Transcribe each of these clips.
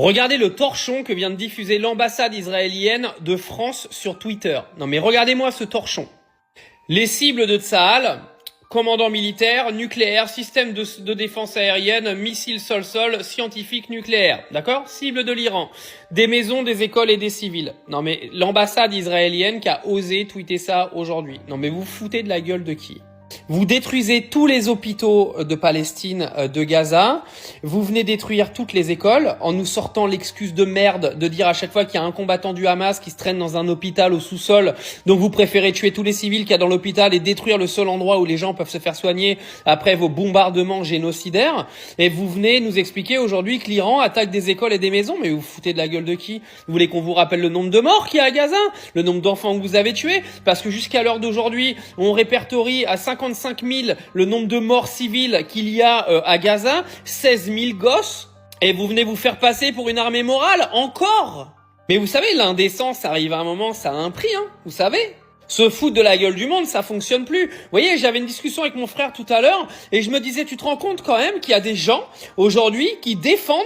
Regardez le torchon que vient de diffuser l'ambassade israélienne de France sur Twitter. Non mais regardez-moi ce torchon. Les cibles de Tsahal, commandant militaire, nucléaire, système de défense aérienne, missiles sol-sol, scientifique nucléaire. D'accord? Cible de l'Iran. Des maisons, des écoles et des civils. Non mais l'ambassade israélienne qui a osé tweeter ça aujourd'hui. Non mais vous vous foutez de la gueule de qui? Vous détruisez tous les hôpitaux de Palestine, de Gaza. Vous venez détruire toutes les écoles en nous sortant l'excuse de merde de dire à chaque fois qu'il y a un combattant du Hamas qui se traîne dans un hôpital au sous-sol. Donc vous préférez tuer tous les civils qu'il y a dans l'hôpital et détruire le seul endroit où les gens peuvent se faire soigner après vos bombardements génocidaires. Et vous venez nous expliquer aujourd'hui que l'Iran attaque des écoles et des maisons. Mais vous vous foutez de la gueule de qui? Vous voulez qu'on vous rappelle le nombre de morts qu'il y a à Gaza? Le nombre d'enfants que vous avez tués? Parce que jusqu'à l'heure d'aujourd'hui, on répertorie à 55 000 le nombre de morts civiles qu'il y a à Gaza, 16 000 gosses, et vous venez vous faire passer pour une armée morale, encore? Mais vous savez, l'indécence arrive à un moment, ça a un prix, hein, vous savez? Se foutre de la gueule du monde, ça fonctionne plus. Vous voyez, j'avais une discussion avec mon frère tout à l'heure, et je me disais, tu te rends compte quand même qu'il y a des gens, aujourd'hui, qui défendent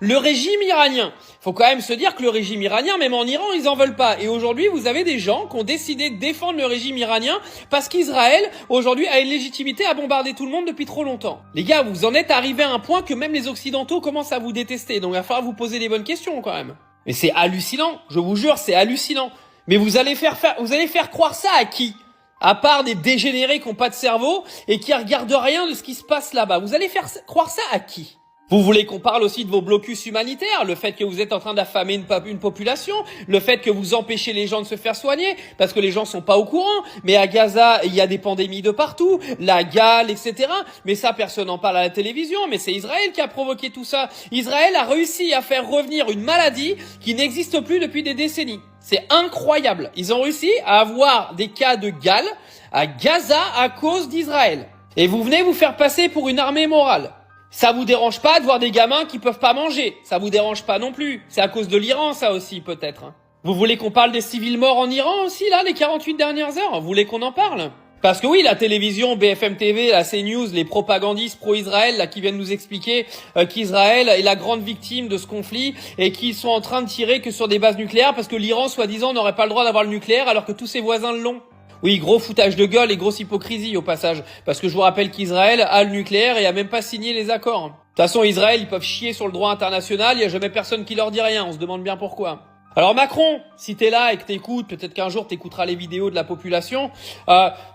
le régime iranien. Faut quand même se dire que le régime iranien, même en Iran, ils en veulent pas. Et aujourd'hui, vous avez des gens qui ont décidé de défendre le régime iranien parce qu'Israël, aujourd'hui, a une légitimité à bombarder tout le monde depuis trop longtemps. Les gars, vous en êtes arrivés à un point que même les Occidentaux commencent à vous détester. Donc il va falloir vous poser les bonnes questions quand même. Mais c'est hallucinant, je vous jure, c'est hallucinant. Mais vous allez faire croire ça à qui? À part des dégénérés qui n'ont pas de cerveau et qui regardent rien de ce qui se passe là-bas. Vous allez faire croire ça à qui? Vous voulez qu'on parle aussi de vos blocus humanitaires, le fait que vous êtes en train d'affamer une population, le fait que vous empêchez les gens de se faire soigner, parce que les gens sont pas au courant, mais à Gaza, il y a des pandémies de partout, la gale, etc. Mais ça, personne n'en parle à la télévision, mais c'est Israël qui a provoqué tout ça. Israël a réussi à faire revenir une maladie qui n'existe plus depuis des décennies. C'est incroyable. Ils ont réussi à avoir des cas de gale à Gaza à cause d'Israël. Et vous venez vous faire passer pour une armée morale. Ça vous dérange pas de voir des gamins qui peuvent pas manger? Ça vous dérange pas non plus? C'est à cause de l'Iran, ça aussi, peut-être. Hein. Vous voulez qu'on parle des civils morts en Iran aussi, là, les 48 dernières heures? Vous voulez qu'on en parle? Parce que oui, la télévision, BFM TV, la CNews, les propagandistes pro-Israël, là, qui viennent nous expliquer qu'Israël est la grande victime de ce conflit et qu'ils sont en train de tirer que sur des bases nucléaires parce que l'Iran, soi-disant, n'aurait pas le droit d'avoir le nucléaire alors que tous ses voisins l'ont. Oui, gros foutage de gueule et grosse hypocrisie au passage. Parce que je vous rappelle qu'Israël a le nucléaire et a même pas signé les accords. De toute façon, Israël, ils peuvent chier sur le droit international, il y a jamais personne qui leur dit rien, on se demande bien pourquoi. Alors Macron, si t'es là et que t'écoutes, peut-être qu'un jour t'écouteras les vidéos de la population,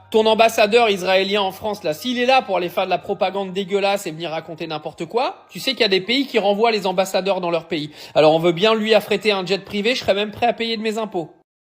ton ambassadeur israélien en France, là, s'il est là pour aller faire de la propagande dégueulasse et venir raconter n'importe quoi, tu sais qu'il y a des pays qui renvoient les ambassadeurs dans leur pays. Alors on veut bien lui affréter un jet privé, je serais même prêt à payer de mes impôts.